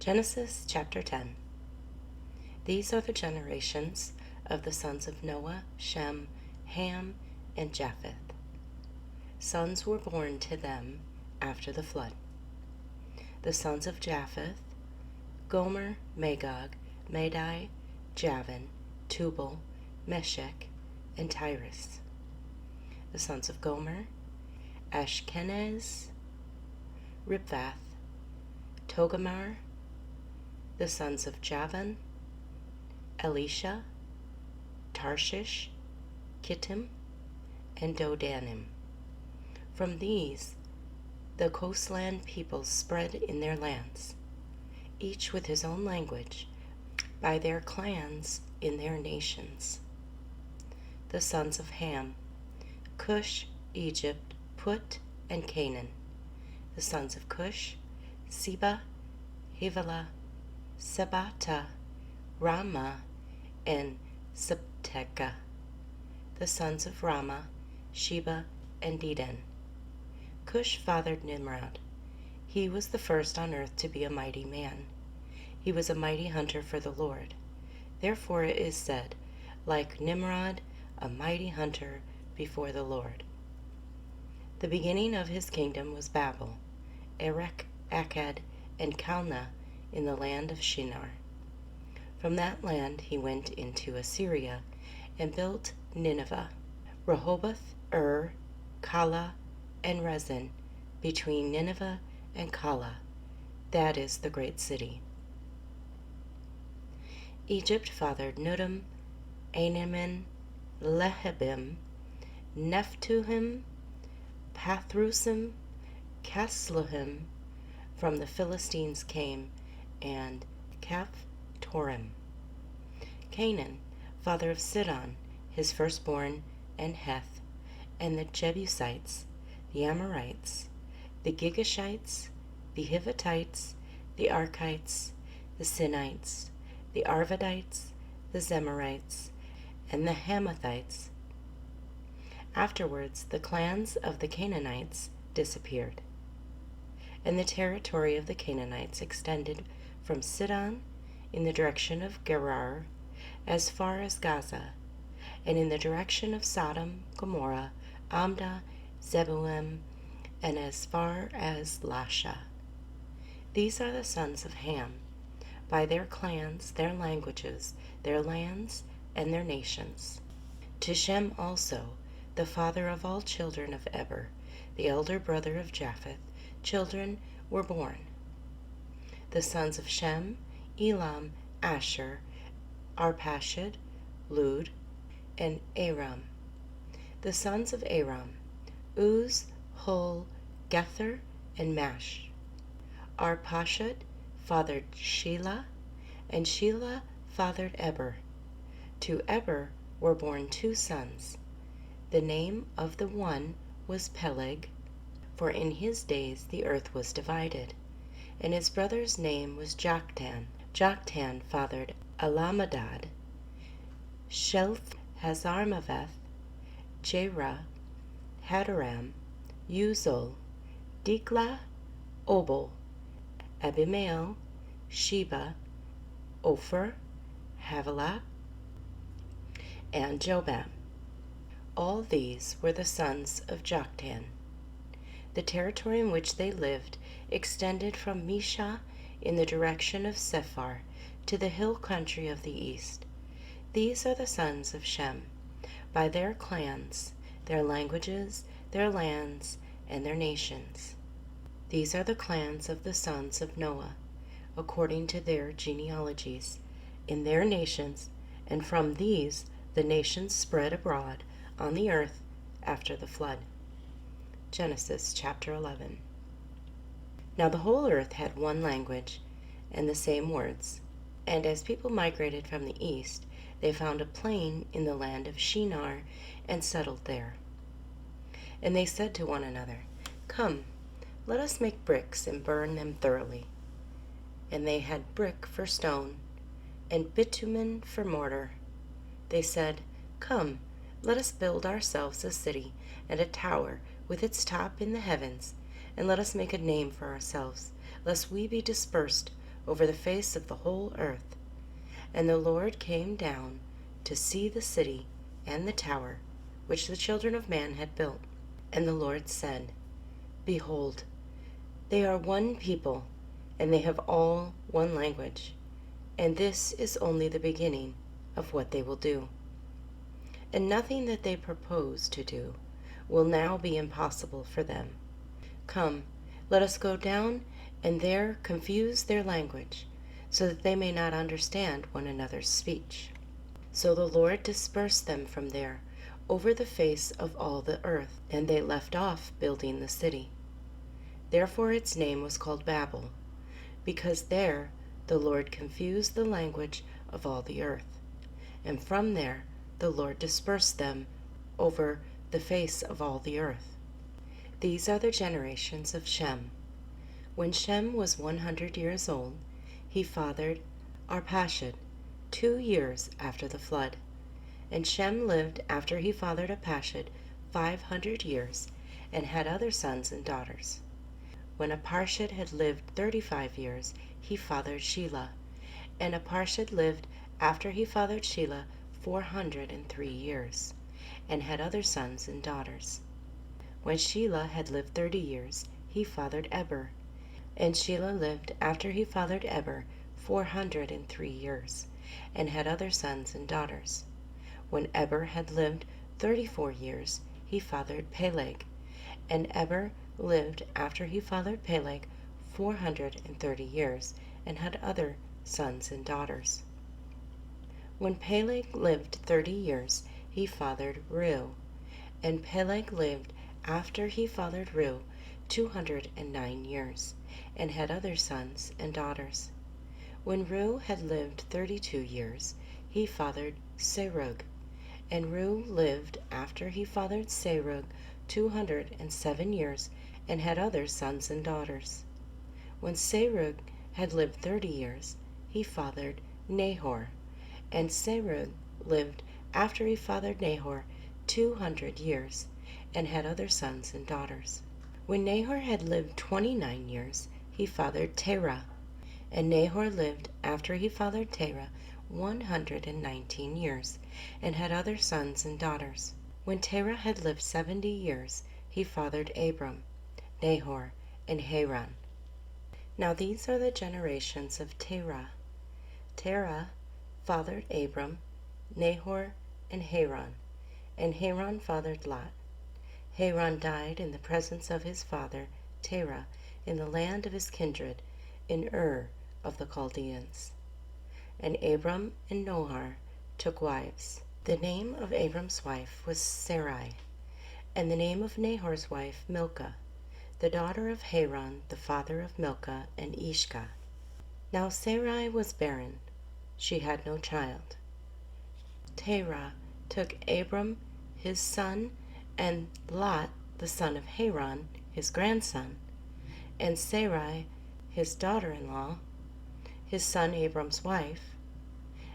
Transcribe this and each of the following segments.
Genesis chapter 10. These are the generations of the sons of Noah, Shem, Ham, and Japheth. Sons were born to them after the flood. The sons of Japheth: Gomer, Magog, Madai, Javan, Tubal, Meshech, and Tyrus. The sons of Gomer: Ashkenaz, Riphath, Togarmah. The sons of Javan: Elisha, Tarshish, Kittim, and Dodanim. From these the coastland peoples spread in their lands, each with his own language, by their clans in their nations. The sons of Ham: Cush, Egypt, Put, and Canaan. The sons of Cush: Seba, Havilah, Sabata, Ramah, and Sabteka. The sons of Ramah: Sheba and Dedan. Cush fathered Nimrod. He was the first on earth to be a mighty man. He was a mighty hunter for the Lord. Therefore it is said, like Nimrod, a mighty hunter before the Lord. The beginning of his kingdom was Babel, Erech, Akkad, and Calneh in the land of Shinar. From that land he went into Assyria and built Nineveh, Rehoboth, Calah, and Rezin, between Nineveh and Calah. That is the great city. Egypt fathered Nudam, Anamin, Lehebim, Nephtuhim, Pathrusim, Casluhim. From the Philistines came, and Caphtorim. Canaan, father of Sidon, his firstborn, and Heth, and the Jebusites, the Amorites, the Gigashites, the Hivitites, the Archites, the Sinites, the Arvadites, the Zemarites, and the Hamathites. Afterwards the clans of the Canaanites disappeared, and the territory of the Canaanites extended from Sidon in the direction of Gerar as far as Gaza, and in the direction of Sodom, Gomorrah, Amdah, Zeboim, and as far as Lasha. These are the sons of Ham, by their clans, their languages, their lands, and their nations. To Shem also, the father of all children of Eber, the elder brother of Japheth, children were born. The sons of Shem: Elam, Asher, Arpachshad, Lud, and Aram. The sons of Aram: Uz, Hul, Gether, and Mash. Arpachshad fathered Shelah, and Shelah fathered Eber. To Eber were born 2 sons. The name of the one was Peleg, for in his days the earth was divided, and his brother's name was Joktan. Joktan fathered Alamadad, Shelth, Hazarmaveth, Jerah, Hadaram, Uzal, Diklah, Obal, Abimael, Sheba, Ophir, Havilah, and Jobab. All these were the sons of Joktan. The territory in which they lived extended from Mesha in the direction of Sephar to the hill country of the east. These are the sons of Shem, by their clans, their languages, their lands, and their nations. These are the clans of the sons of Noah, according to their genealogies, in their nations, and from these the nations spread abroad on the earth after the flood. Genesis chapter 11. Now the whole earth had one language and the same words, and as people migrated from the east, they found a plain in the land of Shinar and settled there. And they said to one another, "Come, let us make bricks and burn them thoroughly." And they had brick for stone, and bitumen for mortar. They said, "Come, let us build ourselves a city and a tower with its top in the heavens, and let us make a name for ourselves, lest we be dispersed over the face of the whole earth. And the Lord came down to see the city and the tower which the children of man had built. And the Lord said, Behold, they are one people, and they have all one language, and this is only the beginning of what they will do. And nothing that they propose to do will now be impossible for them. Come, let us go down and there confuse their language, so that they may not understand one another's speech. So the Lord dispersed them from there over the face of all the earth, and they left off building the city. Therefore its name was called Babel, because there the Lord confused the language of all the earth. And from there the Lord dispersed them over the face of all the earth. These are the generations of Shem. When Shem was 100 years old, he fathered Arpachshad 2 years after the flood. And Shem lived after he fathered Arpachshad 500 years, and had other sons and daughters. When Arpachshad had lived 35 years, he fathered Shelah. And Arpachshad lived after he fathered Shelah 403 years, and had other sons and daughters. When Shelah had lived 30 years, he fathered Eber. And Shelah lived after he fathered Eber 403 years, and had other sons and daughters. When Eber had lived 34 years, he fathered Peleg. And Eber lived after he fathered Peleg 430 years, and had other sons and daughters. When Peleg lived 30 years, he fathered Reu. And Peleg lived after he fathered Reu 209 years, and had other sons and daughters. When Reu had lived 32 years, he fathered Serug. And Reu lived after he fathered Serug 207 years, and had other sons and daughters. When Serug had lived 30 years, he fathered Nahor. And Serug lived after he fathered Nahor 200 years, and had other sons and daughters. When Nahor had lived 29 years, he fathered Terah. And Nahor lived after he fathered Terah 119 years, and had other sons and daughters. When Terah had lived 70 years, he fathered Abram, Nahor, and Haran. Now these are the generations of Terah. Terah fathered Abram, Nahor, and Haran fathered Lot. Haran died in the presence of his father Terah in the land of his kindred, in Ur of the Chaldeans. And Abram and Nahor took wives. The name of Abram's wife was Sarai, and the name of Nahor's wife Milcah, the daughter of Haran, the father of Milcah and Ishka. Now Sarai was barren, she had no child. Terah took Abram his son, and Lot the son of Haran his grandson, and Sarai his daughter-in-law, his son Abram's wife,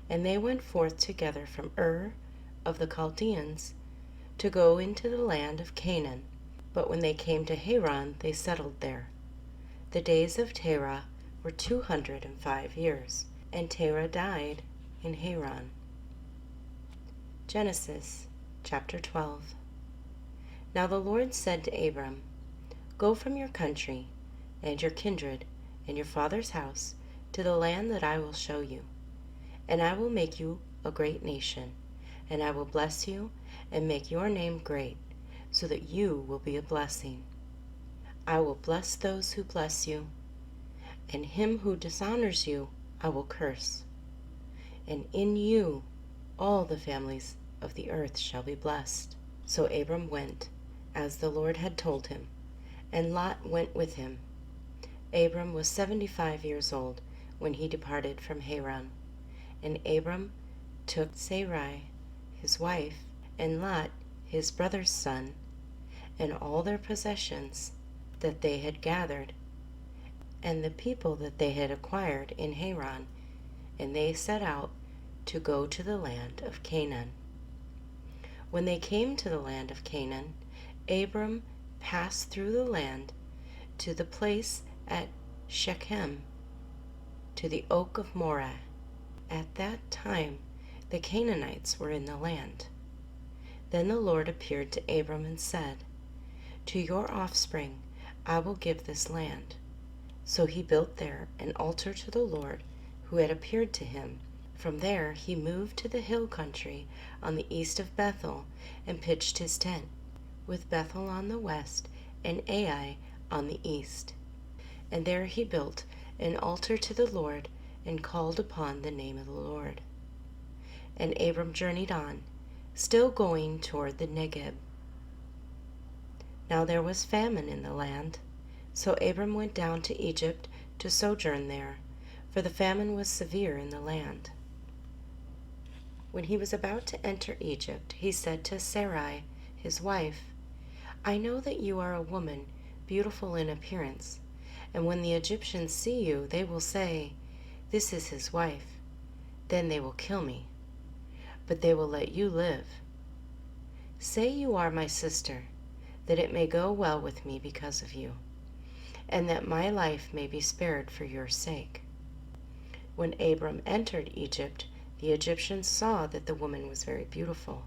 and they went forth together from Ur of the Chaldeans to go into the land of Canaan. But when they came to Haran, they settled there. The days of Terah were 205 years, and Terah died in Haran. Genesis chapter 12. Now the Lord said to Abram, Go from your country and your kindred and your father's house to the land that I will show you. And I will make you a great nation, and I will bless you and make your name great, so that you will be a blessing. I will bless those who bless you, and him who dishonors you I will curse. And in you all the families of the earth shall be blessed. So Abram went, as the Lord had told him, and Lot went with him. Abram was 75 years old when he departed from Haran. And Abram took Sarai his wife, and Lot his brother's son, and all their possessions that they had gathered, and the people that they had acquired in Haran, and they set out to go to the land of Canaan. When they came to the land of Canaan, Abram passed through the land to the place at Shechem. to the oak of Moreh. At that time the Canaanites were in the land. Then the Lord appeared to Abram and said, "To your offspring I will give this land." So he built there an altar to the Lord who had appeared to him. From there he moved to the hill country on the east of Bethel and pitched his tent, with Bethel on the west and Ai on the east. And there he built an altar to the Lord and called upon the name of the Lord. And Abram journeyed on, still going toward the Negeb. Now there was famine in the land, so Abram went down to Egypt to sojourn there, for the famine was severe in the land. When he was about to enter Egypt, he said to Sarai, his wife, "I know that you are a woman beautiful in appearance, and when the Egyptians see you, they will say, 'This is his wife.' Then they will kill me, but they will let you live. Say you are my sister, that it may go well with me because of you, and that my life may be spared for your sake." When Abram entered Egypt, the Egyptians saw that the woman was very beautiful,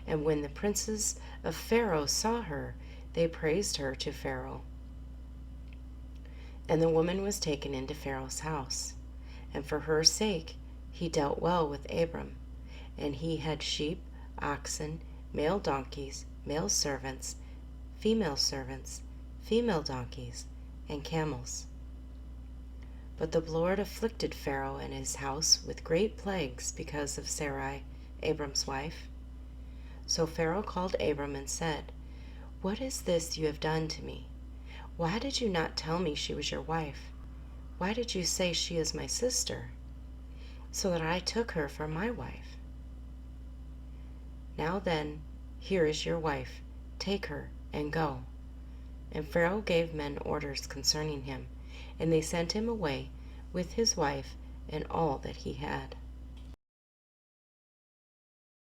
and when the princes of Pharaoh saw her, they praised her to Pharaoh. And the woman was taken into Pharaoh's house, and for her sake he dealt well with Abram, and he had sheep, oxen, male donkeys, male servants, female donkeys, and camels. But the Lord afflicted Pharaoh and his house with great plagues because of Sarai, Abram's wife. So Pharaoh called Abram and said, "What is this you have done to me? Why did you not tell me she was your wife? Why did you say she is my sister, so that I took her for my wife? Now then, here is your wife. Take her and go." And Pharaoh gave men orders concerning him, and they sent him away with his wife and all that he had.